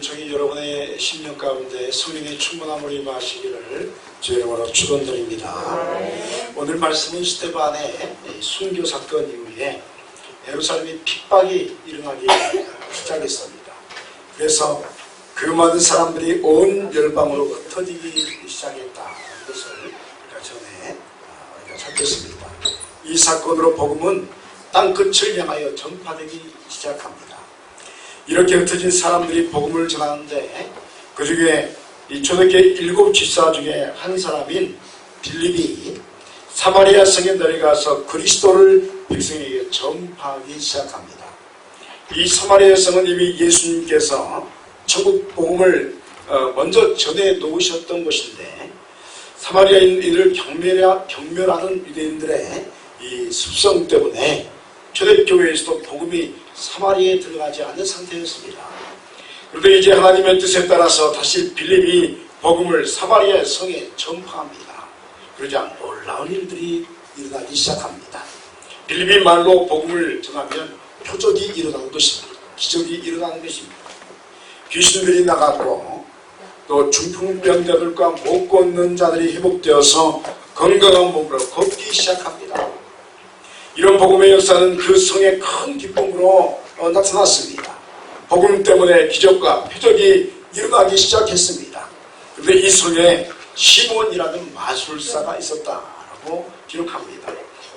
저희 여러분의 심령 가운데 성령의 충만함을 임하시기를 주의 이름으로 축원드립니다. 오늘 말씀은 스데반의 순교 사건 이후에 예루살렘의 핍박이 일어나기 시작했습니다. 그래서 그 많은 사람들이 온 열방으로 흩어지기 시작했다는 것을 우리가 전에 살폈습니다. 이 사건으로 복음은 땅끝을 향하여 전파되기 시작합니다. 이렇게 흩어진 사람들이 복음을 전하는데 그 중에 이 초대교회 7 집사 중에 한 사람인 빌립이 사마리아 성에 내려가서 그리스도를 백성에게 전파하기 시작합니다. 이 사마리아 성은 이미 예수님께서 천국 복음을 먼저 전해 놓으셨던 곳인데 사마리아인을 경멸하는 유대인들의 이 습성 때문에 초대교회에서도 복음이 사마리아에 들어가지 않는 상태였습니다. 그런데 이제 하나님의 뜻에 따라서 다시 빌립이 복음을 사마리아 성에 전파합니다. 그러자 놀라운 일들이 일어나기 시작합니다. 빌립이 말로 복음을 전하면 표적이 일어나는 것입니다. 기적이 일어나는 것입니다. 귀신들이 나갔고 또 중풍병자들과 못 걷는 자들이 회복되어서 건강한 몸으로 걷기 시작합니다. 이런 복음의 역사는 그 성의 큰 기쁨으로 나타났습니다. 복음 때문에 기적과 표적이 일어나기 시작했습니다. 그런데 이 성에 시몬이라는 마술사가 있었다라고 기록합니다.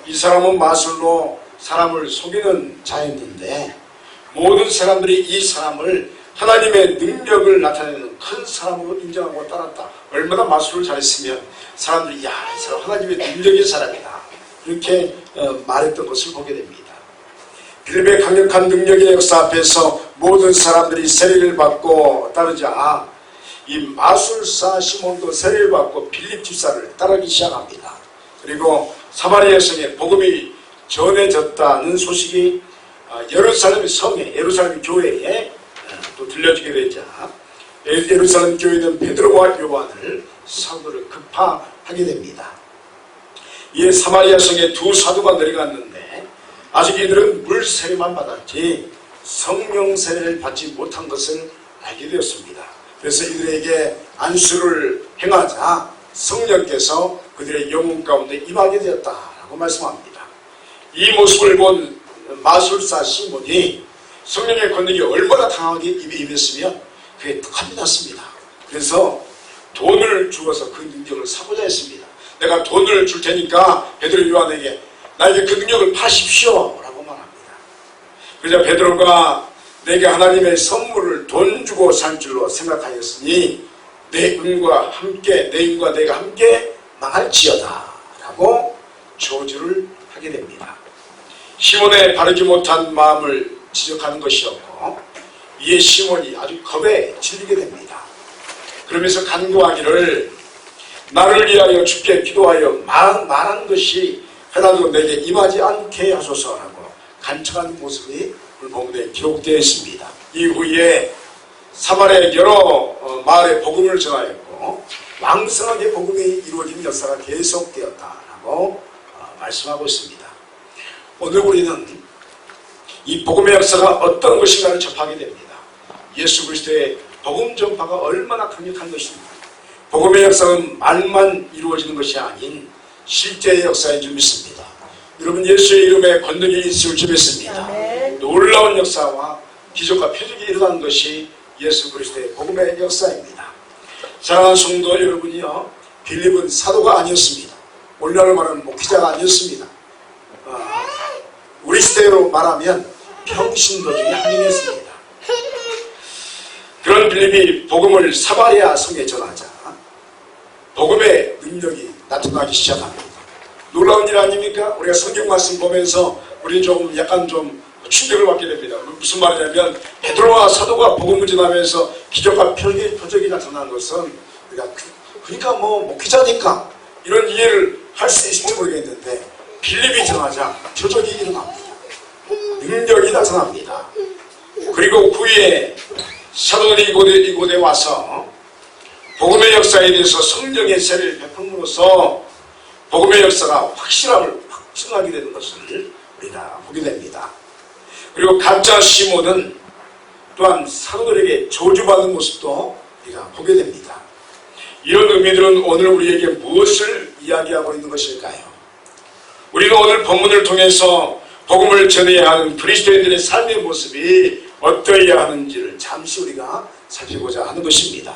이 사람은 마술로 사람을 속이는 자였는데 모든 사람들이 이 사람을 하나님의 능력을 나타내는 큰 사람으로 인정하고 따랐다. 얼마나 마술을 잘했으면 사람들이 야, 이 사람 하나님의 능력의 사람이다. 이렇게 말했던 것을 보게 됩니다. 빌립의 강력한 능력의 역사 앞에서 모든 사람들이 세례를 받고 따르자 이 마술사 시몬도 세례를 받고 빌립 집사를 따르기 시작합니다. 그리고 사마리아 성에 복음이 전해졌다는 소식이 예루살렘 성에, 예루살렘 교회에 또 들려주게 되자 예루살렘 교회는 베드로와 요한을 사도를 급파하게 됩니다. 이에 사마리아 성에 2 사도가 내려갔는데 아직 이들은 물 세례만 받았지 성령 세례를 받지 못한 것을 알게 되었습니다. 그래서 이들에게 안수를 행하자 성령께서 그들의 영혼 가운데 임하게 되었다라고 말씀합니다. 이 모습을 본 마술사 시몬이 성령의 권능이 얼마나 강하게 입에 임했으면 그게 탐이 났습니다. 그래서 돈을 주어서 그 능력을 사고자 했습니다. 내가 돈을 줄 테니까 베드로 요한에게 나에게 그 능력을 파십시오 라고 말합니다. 그러자 베드로가 내게 하나님의 선물을 돈 주고 산 줄로 생각하였으니 내 은과 내가 함께 망할지어다 라고 저주를 하게 됩니다. 시몬의 바르지 못한 마음을 지적하는 것이었고 이에 시몬이 아주 겁에 질리게 됩니다. 그러면서 간구하기를 나를 위하여 주께 기도하여 말한 것이 하나도 내게 임하지 않게 하소서라고 간청하는 모습이 본문에 기록되어 있습니다. 이후에 사마리아 여러 마을에 복음을 전하였고 왕성하게 복음이 이루어진 역사가 계속되었다라고 말씀하고 있습니다. 오늘 우리는 이 복음의 역사가 어떤 것인가를 접하게 됩니다. 예수 그리스도의 복음 전파가 얼마나 강력한 것입니까? 복음의 역사는 말만 이루어지는 것이 아닌 실제의 역사인 줄 믿습니다. 여러분 예수의 이름에 권능이 있을 줄 믿습니다. 놀라운 역사와 기적과 표적이 일어나는 것이 예수 그리스도의 복음의 역사입니다. 사랑하는 성도 여러분이요, 빌립은 사도가 아니었습니다. 오늘날로 말하면 목회자가 아니었습니다. 우리 시대로 말하면 평신도 중에 한 명이었습니다. 그런 빌립이 복음을 사마리아 성에 전하자 복음의 능력이 나타나기 시작합니다. 놀라운 일 아닙니까? 우리가 성경 말씀 보면서 우리는 조금 약간 좀 충격을 받게 됩니다. 무슨 말이냐면 베드로와 사도가 복음을 전하면서 기적과 표적이 나타나는 것은 우리가 그러니까 뭐 목회자니까 이런 이해를 할 수 있을지 모르겠는데 빌립이 전하자 표적이 일어납니다. 능력이 나타납니다. 그리고 그 후에 사도들이 이곳에 와서 복음의 역사에 대해서 성령의 세례를 베품으로써 복음의 역사가 확증하게 되는 것을 우리가 보게 됩니다. 그리고 가짜 시몬은 또한 사도들에게 저주받는 모습도 우리가 보게 됩니다. 이런 의미들은 오늘 우리에게 무엇을 이야기하고 있는 것일까요? 우리는 오늘 본문을 통해서 복음을 전해야 하는 그리스도인들의 삶의 모습이 어떠해야 하는지를 잠시 우리가 살피고자 하는 것입니다.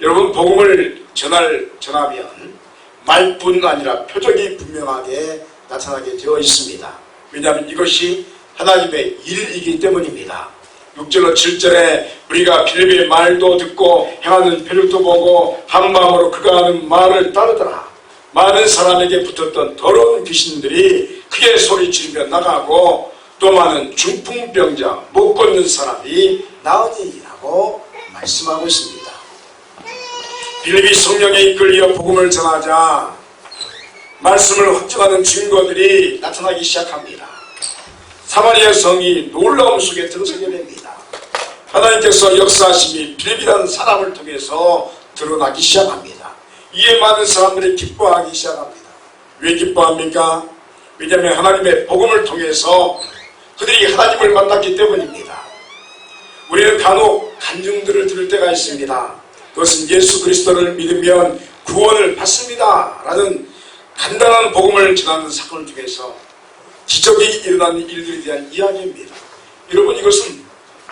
여러분, 복음을 전하면 말뿐 아니라 표적이 분명하게 나타나게 되어 있습니다. 왜냐하면 이것이 하나님의 일이기 때문입니다. 6절로 7절에 우리가 빌립의 말도 듣고 행하는 표적도 보고 한 마음으로 그가 하는 말을 따르더라. 많은 사람에게 붙었던 더러운 귀신들이 크게 소리치며 나가고 또 많은 중풍병자 못 걷는 사람이 나으니라고 말씀하고 있습니다. 빌립이 성령에 이끌려 복음을 전하자 말씀을 확증하는 증거들이 나타나기 시작합니다. 사마리아 성이 놀라움 속에 들어서게 됩니다. 하나님께서 역사하심이 빌립이라는 사람을 통해서 드러나기 시작합니다. 이에 많은 사람들이 기뻐하기 시작합니다. 왜 기뻐합니까? 왜냐하면 하나님의 복음을 통해서 그들이 하나님을 만났기 때문입니다. 우리는 간혹 간증들을 들을 때가 있습니다. 그것은 예수 그리스도를 믿으면 구원을 받습니다 라는 간단한 복음을 전하는 사건을 통해서 기적이 일어나는 일들에 대한 이야기입니다. 여러분, 이것은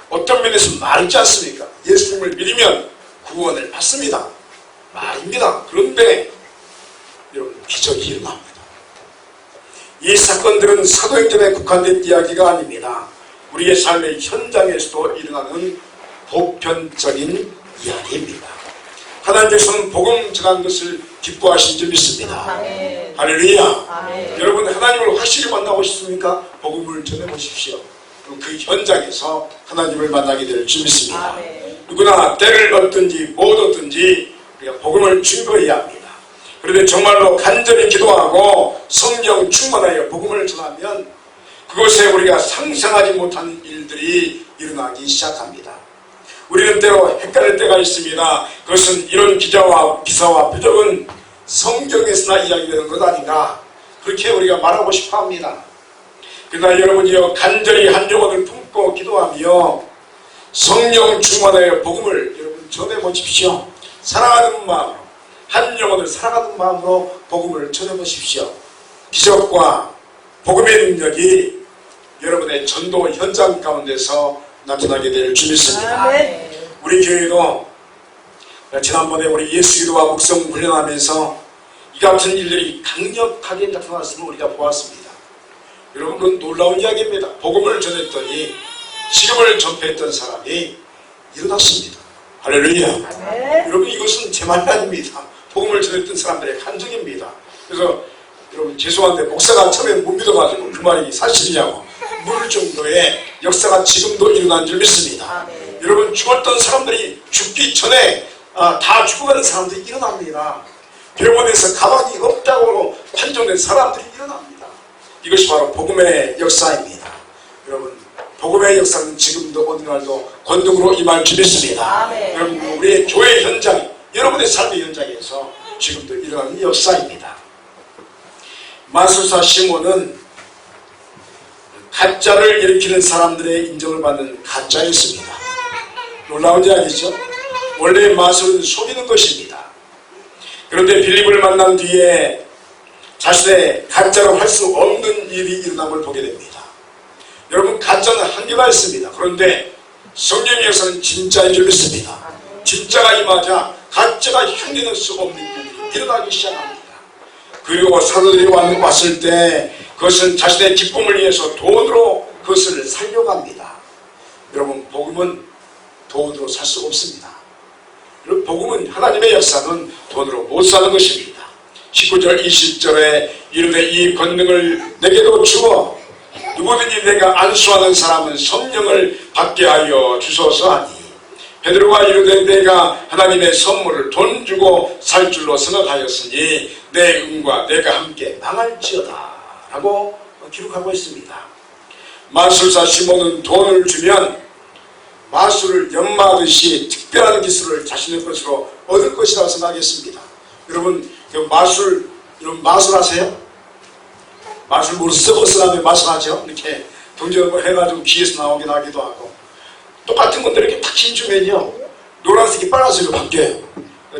어떤 면에서 말이지 않습니까? 예수님을 믿으면 구원을 받습니다. 말입니다. 그런데 여러분, 기적이 일어납니다. 이 사건들은 사도행전에 국한된 이야기가 아닙니다. 우리의 삶의 현장에서도 일어나는 보편적인 이야기입니다. 하나님께서는 복음 전하는 것을 기뻐하신 줄 믿습니다. 아멘. 할렐루야. 아멘. 여러분, 하나님을 확실히 만나고 싶습니까? 복음을 전해보십시오. 그럼 그 현장에서 하나님을 만나게 될 줄 믿습니다. 아멘. 누구나 때를 얻든지 못 얻든지 우리가 복음을 증거해야 합니다. 그런데 정말로 간절히 기도하고 성령 충만하여 복음을 전하면 그곳에 우리가 상상하지 못한 일들이 일어나기 시작합니다. 우리는 때로 헷갈릴 때가 있습니다. 그것은 이런 기사와 표적은 성경에서나 이야기되는 것 아닌가, 그렇게 우리가 말하고 싶어 합니다. 그러나 여러분이요, 간절히 한 영혼을 품고 기도하며 성령 충만하여 복음을 여러분 전해보십시오. 사랑하는 마음으로, 한 영혼을 사랑하는 마음으로 복음을 전해보십시오. 기적과 복음의 능력이 여러분의 전도 현장 가운데서 나타나게 될 줄 믿습니다. 우리 교회도 지난번에 우리 예수기도와 묵성 훈련하면서 이 같은 일들이 강력하게 나타났음을 우리가 보았습니다. 여러분, 그건 놀라운 이야기입니다. 복음을 전했더니 지금을 전폐했던 사람이 일어났습니다. 할렐루야. 여러분, 이것은 제 말이 아닙니다. 복음을 전했던 사람들의 간증입니다. 그래서 여러분, 죄송한데 목사가 처음에 못 믿어가지고 그 말이 사실이냐고 물을 정도의 역사가 지금도 일어난 줄 믿습니다. 여러분, 죽었던 사람들이 죽기 전에 다 죽어가는 사람들이 일어납니다. 병원에서 가망이 없다고 판정된 사람들이 일어납니다. 이것이 바로 복음의 역사입니다. 여러분, 복음의 역사는 지금도 오늘날도 권능으로 임할 줄 믿습니다. 여러분, 우리의 교회 현장, 여러분의 삶의 현장에서 지금도 일어나는 역사입니다. 마술사 시몬은 가짜를 일으키는 사람들의 인정을 받는 가짜였습니다. 놀라운 이야기죠. 원래 마술은 속이는 것입니다. 그런데 빌립을 만난 뒤에 자신의 가짜로 할 수 없는 일이 일어난 걸 보게 됩니다. 여러분, 가짜는 한계가 있습니다. 그런데 성령의 역사는 진짜인 줄 믿습니다. 진짜가 임하자 가짜가 흉내낼 수 없는 일이 일어나기 시작합니다. 그리고 사도들이 왔을 때 그것은 자신의 기쁨을 위해서 돈으로 그것을 살려고 합니다. 여러분, 복음은 돈으로 살 수 없습니다. 여러분, 복음은, 하나님의 역사는 돈으로 못 사는 것입니다. 19절 20절에 이르되 이 권능을 내게도 주어 누구든지 내가 안수하는 사람은 성령을 받게 하여 주소서 하니 베드로가 이르되 내가 하나님의 선물을 돈 주고 살 줄로 생각하였으니 내 은과 내가 함께 망할지어다 라고 기록하고 있습니다. 마술사 시몬은 돈을 주면 마술을 연마하듯이 특별한 기술을 자신의 것으로 얻을 것이라고 생각했습니다. 여러분, 여러분 마술 아세요? 마술 모르세요? 어스라면 마술하죠? 이렇게 동전을 해가지고 귀에서 나오긴 하기도 하고, 똑같은 건데 이렇게 탁 힘주면요 노란색이 빨간색으로 바뀌어요.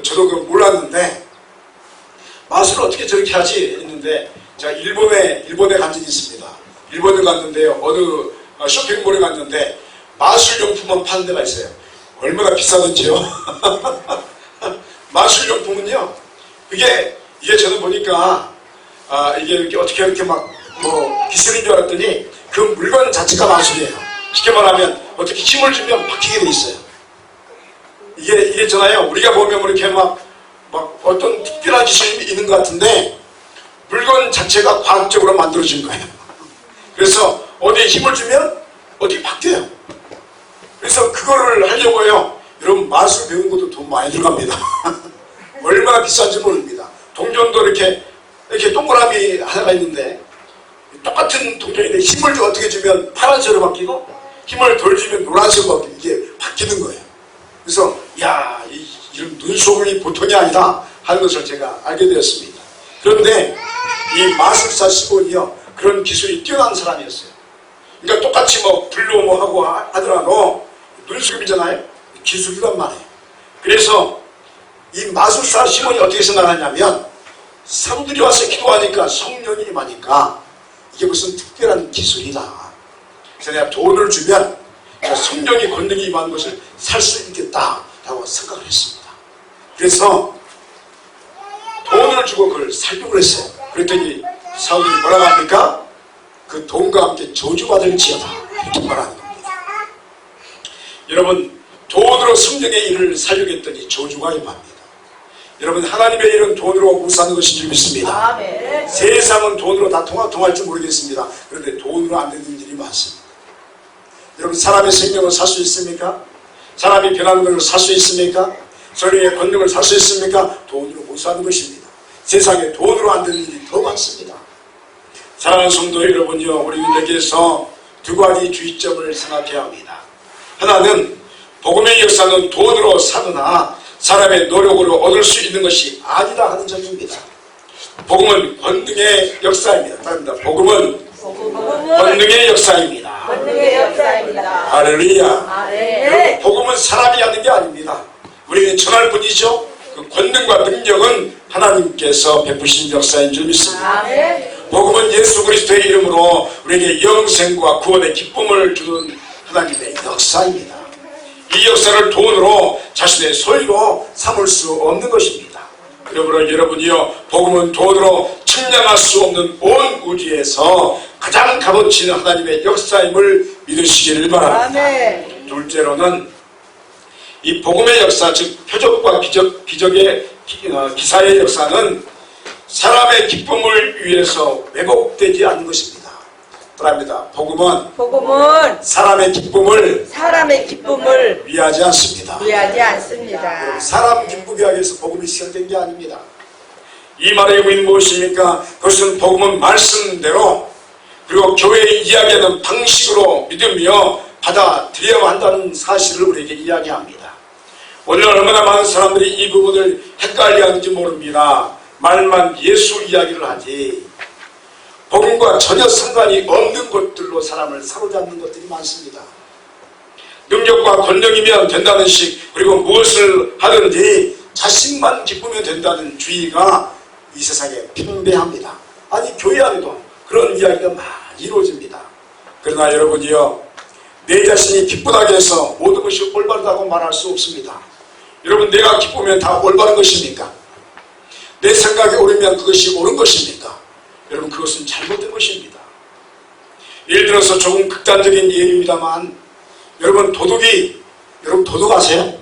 저도 그거 몰랐는데 마술을 어떻게 저렇게 하지 했는데 제가 일본에 간 적이 있습니다. 일본에 갔는데요 어느 쇼핑몰에 갔는데 마술용품만 파는 데가 있어요. 얼마나 비싸던지요. 마술용품은요 이게 저는 보니까 이게 이렇게 어떻게 이렇게 막 뭐 기술인 줄 알았더니 그 물건 자체가 마술이에요. 쉽게 말하면 어떻게 힘을 주면 바뀌게 돼 있어요. 이게 있잖아요. 우리가 보면 이렇게 막 어떤 특별한 기술이 있는 것 같은데 물건 자체가 과학적으로 만들어진 거예요. 그래서 어디에 힘을 주면 어떻게 바뀌어요. 그래서 그거를 하려고요. 여러분 마술 배운 것도 돈 많이 들어갑니다. 얼마나 비싼지 모릅니다. 동전도 이렇게 동그라미 하나가 있는데 똑같은 동전인데 힘을 어떻게 주면 파란색으로 바뀌고 힘을 덜 주면 노란색으로 바뀌고 이게 바뀌는 거예요. 그래서 이런 눈속임이 보통이 아니다 하는 것을 제가 알게 되었습니다. 그런데 이 마술사 시몬이요 그런 기술이 뛰어난 사람이었어요. 그러니까 똑같이 불로 하고 하더라도 눈속임이잖아요. 기술이란 말이에요. 그래서 이 마술사 시몬이 어떻게 생각하냐면 사람들이 와서 기도하니까 성령이 임하니까 이게 무슨 특별한 기술이다. 그래서 내가 돈을 주면 성령의 권능이 임한 것을 살 수 있겠다라고 생각을 했습니다. 그래서 돈을 주고 그걸 살려고 했어요. 그랬더니 사람들이 뭐라고 합니까? 그 돈과 함께 저주받을지어다 이렇게 말하는 겁니다. 여러분 돈으로 성령의 일을 살려고 했더니 저주가 임합니다. 여러분 하나님의 일은 돈으로 무사하는 것인 줄 믿습니다. 아멘. 세상은 돈으로 다 통할지 모르겠습니다. 그런데 돈으로 안 되는 일이 많습니다. 여러분 사람의 생명을 살 수 있습니까? 사람이 변하는 것을 살 수 있습니까? 성령의 권능을 살 수 있습니까? 돈으로 못 사는 것입니다. 세상에 돈으로 안 되는 일이 더 많습니다. 사랑하는 성도 여러분요, 우리에게서 두 가지 주의점을 생각해야 합니다. 하나는 복음의 역사는 돈으로 사거나 사람의 노력으로 얻을 수 있는 것이 아니다 하는 점입니다. 복음은 권능의 역사입니다. 복음은 권능의 역사입니다. 권능의 역사입니다. 할렐루야. 네. 복음은 사람이 하는 게 아닙니다. 우리는 전할 뿐이죠. 그 권능과 능력은 하나님께서 베푸신 역사인 줄 믿습니다. 아멘. 복음은 예수 그리스도의 이름으로 우리에게 영생과 구원의 기쁨을 주는 하나님의 역사입니다. 이 역사를 돈으로 자신의 소유로 삼을 수 없는 것입니다. 그러므로 여러분이요, 복음은 돈으로 측량할 수 없는 온 우주에서 가장 값어치 있는 하나님의 역사임을 믿으시기를 바랍니다. 아멘. 둘째로는 이 복음의 역사, 즉 표적과 기적의 기사의 역사는 사람의 기쁨을 위해서 왜곡되지 않는 것입니다. 그럽니다. 복음은 사람의 기쁨을 위하지 않습니다. 사람 기쁘게 하기 위해서 복음이 시작된 게 아닙니다. 이 말의 의미는 무엇입니까? 그것은 복음은 말씀대로 그리고 교회의 이야기하는 방식으로 믿으며 받아들여야 한다는 사실을 우리에게 이야기합니다. 오늘 얼마나 많은 사람들이 이 부분을 헷갈려하는지 모릅니다. 말만 예수 이야기를 하지 복음과 전혀 상관이 없는 것들로 사람을 사로잡는 것들이 많습니다. 능력과 권력이면 된다는 식, 그리고 무엇을 하든지 자신만 기쁘면 된다는 주의가 이 세상에 팽배합니다. 아니 교회 안에도 그런 이야기가 많이 이루어집니다. 그러나 여러분이요, 내 자신이 기쁘다고 해서 모든 것이 올바르다고 말할 수 없습니다. 여러분, 내가 기쁘면 다 올바른 것입니까? 내 생각이 옳으면 그것이 옳은 것입니까? 여러분, 그것은 잘못된 것입니다. 예를 들어서 조금 극단적인 예입니다만, 여러분 도둑 아세요?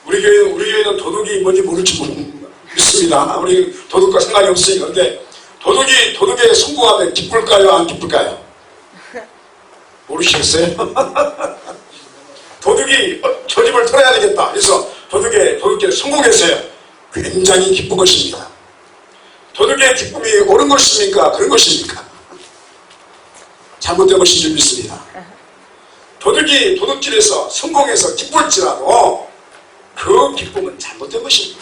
우리 교회는 도둑이 뭔지 모를지 믿습니다. 우리 도둑과 상관이 없으니까. 그런데 도둑에 성공하면 기쁠까요? 안 기쁠까요? 모르시겠어요? 도둑이 저 집을 털어야 되겠다. 그래서 도둑에 성공했어요. 굉장히 기쁜 것입니다. 도둑의 기쁨이 옳은 것입니까? 그런 것입니까? 잘못된 것인 줄 믿습니다. 도둑이 도둑질에서 성공해서 기쁠지라도 그 기쁨은 잘못된 것입니다.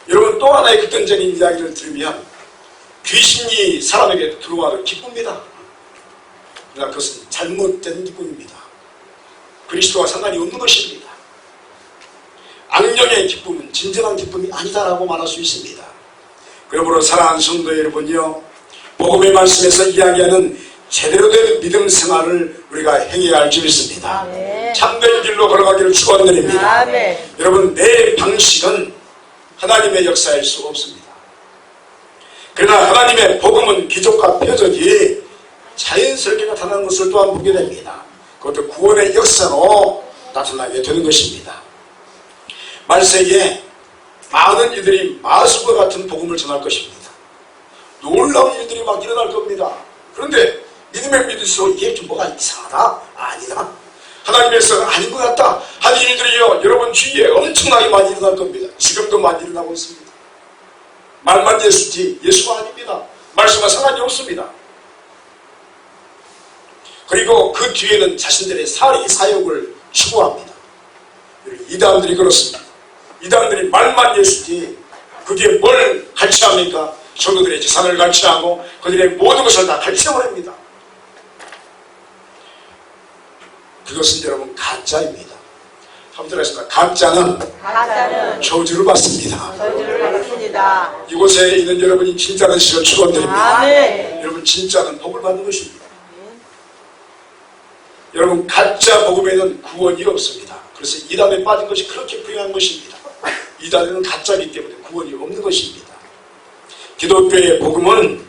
여러분, 또 하나의 극단적인 이야기를 들으면 귀신이 사람에게 들어와도 기쁩니다. 그러나 그것은 잘못된 기쁨입니다. 그리스도와 상관이 없는 것입니다. 악령의 기쁨은 진정한 기쁨이 아니다라고 말할 수 있습니다. 그러므로 사랑하는 성도 여러분요, 복음의 말씀에서 이야기하는 제대로 된 믿음 생활을 우리가 행해야 할 줄 믿습니다. 아멘. 참된 길로 걸어가기를 축원드립니다. 아멘. 여러분, 내 방식은 하나님의 역사일 수 없습니다. 그러나 하나님의 복음은 기적과 표적이 자연스럽게 나타나는 것을 또한 보게 됩니다. 그것도 구원의 역사로 나타나게 되는 것입니다. 말세기에 많은 이들이 마술과 같은 복음을 전할 것입니다. 놀라운 일들이 막 일어날 겁니다. 그런데 믿으면 믿을수록 이게 좀 뭐가 이상하다? 아니다. 하나님에서 아닌 것 같다 하는 일들이요, 여러분 주위에 엄청나게 많이 일어날 겁니다. 지금도 많이 일어나고 있습니다. 말만 예수지 예수가 아닙니다. 말씀과 상관이 없습니다. 그리고 그 뒤에는 자신들의 사욕을 추구합니다. 이단들이 그렇습니다. 이단들이 말만 예수지 그게 뭘 갈취합니까? 성도들의 재산을 갈취하고 그들의 모든 것을 다 갈취해버립니다. 그것은 여러분 가짜입니다. 한번 들었습니다. 가짜는 저주를 받습니다. 저주를 받습니다. 이곳에 있는 여러분이 진짜는 시를 축원드립니다. 아멘. 여러분 진짜는 복을 받는 것입니다. 여러분 가짜 복음에는 구원이 없습니다. 그래서 이단에 빠진 것이 그렇게 불행한 것입니다. 이단에는 가짜이기 때문에 구원이 없는 것입니다. 기독교의 복음은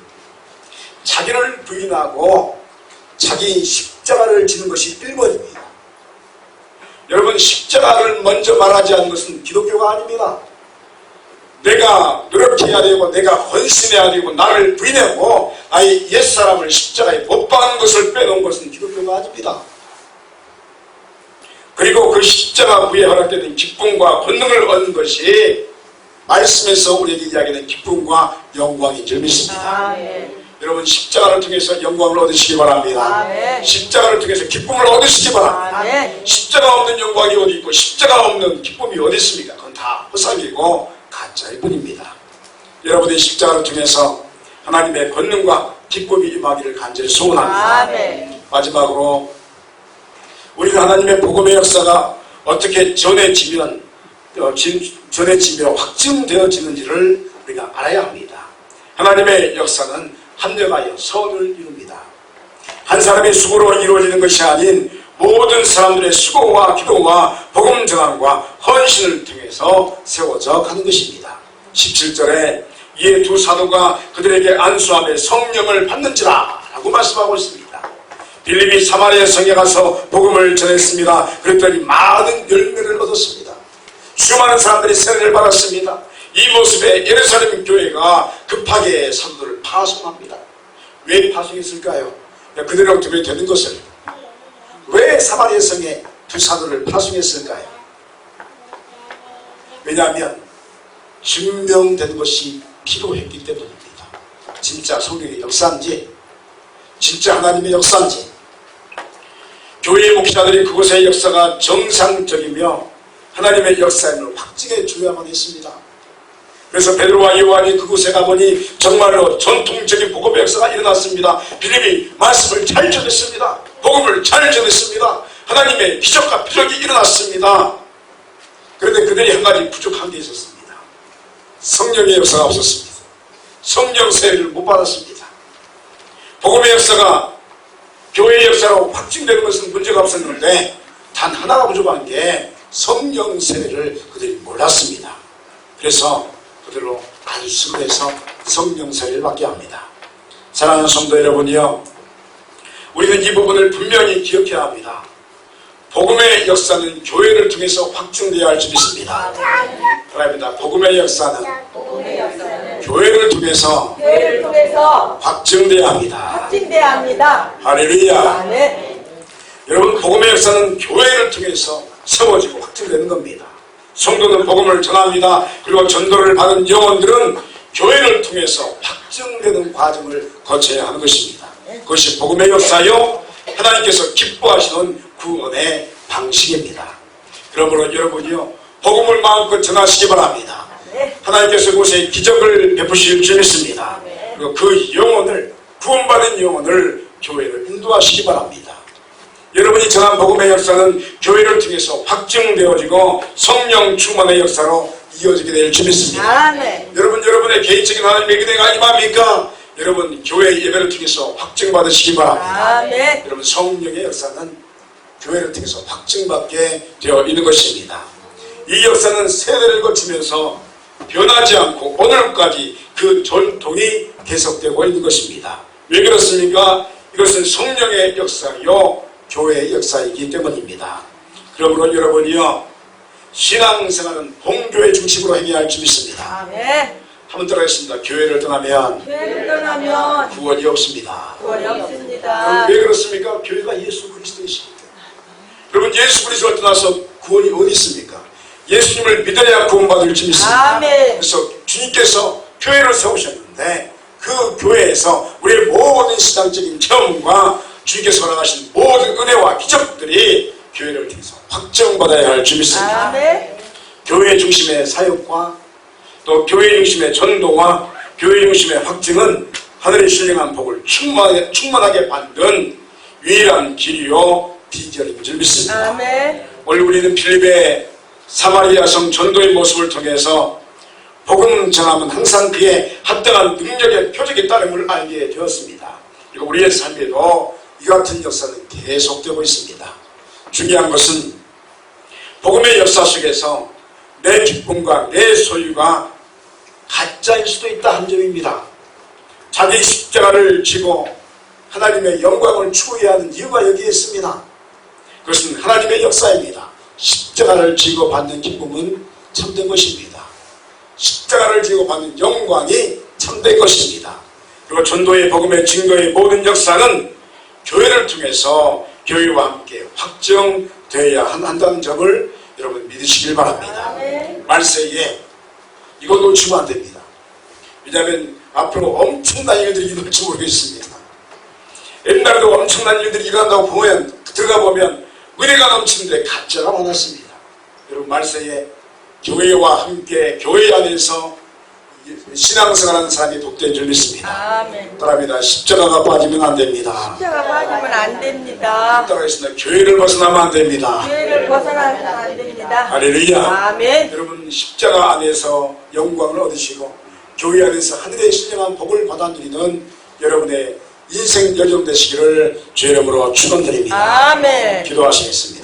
자기를 부인하고 자기 십자가를 지는 것이 1번입니다. 여러분 십자가를 먼저 말하지 않는 것은 기독교가 아닙니다. 내가 노력해야 되고 내가 헌신해야 되고 나를 부인하고 나의 옛사람을 십자가에 못 박는 것을 빼놓은 것은 기독교가 아닙니다. 그리고 그 십자가 후에 허락되는 기쁨과 권능을 얻는 것이 말씀에서 우리에게 이야기하는 기쁨과 영광인 줄 믿습니다. 아멘. 여러분 십자가를 통해서 영광을 얻으시기 바랍니다. 아멘. 십자가를 통해서 기쁨을 얻으시기 바랍니다. 아멘. 십자가 없는 영광이 어디 있고 십자가 없는 기쁨이 어디 있습니까? 그건 다 허상이고 가짜일 뿐입니다. 여러분의 십자가를 통해서 하나님의 권능과 기쁨이 임하기를 간절히 소원합니다. 아멘. 마지막으로 우리가 하나님의 복음의 역사가 어떻게 전해지며 확증되어지는지를 우리가 알아야 합니다. 하나님의 역사는 합력하여 선을 이룹니다. 한 사람의 수고로 이루어지는 것이 아닌 모든 사람들의 수고와 기도와 복음 전환과 헌신을 통해서 세워져 가는 것입니다. 17절에 이에 두 사도가 그들에게 안수함에 성령을 받는지라 라고 말씀하고 있습니다. 빌립이 사마리아 성에 가서 복음을 전했습니다. 그랬더니 많은 열매를 얻었습니다. 수많은 사람들이 세례를 받았습니다. 이 모습에 예루살렘 교회가 급하게 사도들을 파송합니다. 왜 파송했을까요? 그대로 두면 되는 것을 왜 사마리아 성에 두 사도를 파송했을까요? 왜냐하면 증명되는 것이 필요했기 때문입니다. 진짜 성령의 역사인지 진짜 하나님의 역사인지 교회의 목사들이 그곳의 역사가 정상적이며 하나님의 역사임을 확증해 주어야만 했습니다. 그래서 베드로와 요한이 그곳에 가보니 정말로 전통적인 복음의 역사가 일어났습니다. 빌립이 말씀을 잘 전했습니다. 복음을 잘 전했습니다. 하나님의 기적과 표적이 일어났습니다. 그런데 그들이 한 가지 부족한 게 있었습니다. 성령의 역사가 없었습니다. 성령 세례를 못 받았습니다. 복음의 역사가 교회의 역사로 확증되는 것은 문제가 없었는데 단 하나가 부족한 게 성령 세례를 그들이 몰랐습니다. 그래서 그들로 안수를 해서 성령 세례를 받게 합니다. 사랑하는 성도 여러분이요, 우리는 이 부분을 분명히 기억해야 합니다. 복음의 역사는 교회를 통해서 확증되어야 할 줄 믿습니다. 그럽니다. 복음의 역사는 교회를 통해서 확증되어야 합니다. 확증돼야 합니다. 할렐루야. 아멘. 여러분, 복음의 역사는 교회를 통해서 세워지고 확증되는 겁니다. 성도는 복음을 전합니다. 그리고 전도를 받은 영혼들은 교회를 통해서 확증되는 과정을 거쳐야 하는 것입니다. 그것이 복음의 역사요, 하나님께서 기뻐하시는 구원의 방식입니다. 그러므로 여러분이요, 복음을 마음껏 전하시기 바랍니다. 하나님께서 그곳에 기적을 베푸실 줄 믿습니다. 그리고 그 영혼을, 구원받은 영혼을 교회를 인도하시기 바랍니다. 여러분이 전한 복음의 역사는 교회를 통해서 확증되어지고 성령 충만의 역사로 이어지게 될 줄 믿습니다. 아멘. 여러분의 개인적인 하나님의 은혜가 임합니까? 여러분 교회 예배를 통해서 확증받으시기 바랍니다. 아멘. 여러분 성령의 역사는 교회를 통해서 확증받게 되어 있는 것입니다. 이 역사는 세대를 거치면서 변하지 않고 오늘까지 그 전통이 계속되고 있는 것입니다. 왜 그렇습니까? 이것은 성령의 역사요 교회의 역사이기 때문입니다. 그러므로 여러분이요 신앙생활은 본교회 중심으로 행해야 할 줄 믿습니다. 아멘. 한번 따라하겠습니다. 교회를 떠나면 교회를 떠나면 구원이 없습니다. 구원이 여러분, 없습니다. 왜 그렇습니까? 교회가 예수 그리스도이십니다. 여러분 예수 그리스도를 떠나서 구원이 어디 있습니까? 예수님을 믿어야 구원받을 줄 믿습니다. 아멘. 그래서 주님께서 교회를 세우셨는데 그 교회에서 우리의 모든 신앙적인 체험과 주님께서 허락하신 모든 은혜와 기적들이 교회를 통해서 확정받아야 할 줄 믿습니다. 아멘. 교회 중심의 사역과 또 교회 중심의 전도와 교회 중심의 확증은 하늘의 신령한 복을 충만하게 받는 유일한 길이요 비결인 줄 믿습니다. 아멘. 오늘 우리는 필립의 사마리아성 전도의 모습을 통해서 복음 전함은 항상 그의 합당한 능력의 표적에 따름을 알게 되었습니다. 그리고 우리의 삶에도 이 같은 역사는 계속되고 있습니다. 중요한 것은 복음의 역사 속에서 내 기쁨과 내 소유가 가짜일 수도 있다 한 점입니다. 자기 십자가를 지고 하나님의 영광을 추구해야 하는 이유가 여기에 있습니다. 그것은 하나님의 역사입니다. 십자가를 지고 받는 기쁨은 참된 것입니다. 십자가를 지고 받는 영광이 참된 것입니다. 그리고 전도의 복음의 증거의 모든 역사는 교회를 통해서 교회와 함께 확정되어야 한다는 점을 여러분 믿으시길 바랍니다. 아멘. 말세에 이거 놓치면 안 됩니다. 왜냐하면 앞으로 엄청난 일들이 일어날지 모르겠습니다. 옛날에도 엄청난 일들이 일어난다고 보면 들어가 보면 은혜가 넘치는데 가짜가 많았습니다. 여러분 말세에 교회와 함께 교회 안에서 신앙생활하는 사람이 복된 줄 믿습니다. 아멘. 따라합니다. 십자가가 빠지면 안 됩니다. 십자가 빠지면 안 됩니다. 따라하겠습니다. 교회를 벗어나면 안 됩니다. 교회를 벗어나면 안 됩니다. 할렐루야. 아멘. 여러분 십자가 안에서 영광을 얻으시고 교회 안에서 하늘의 신령한 복을 받아 누리는 여러분의 인생 여정 되시기를 주의 이름으로 축원드립니다. 아멘. 기도하시겠습니다.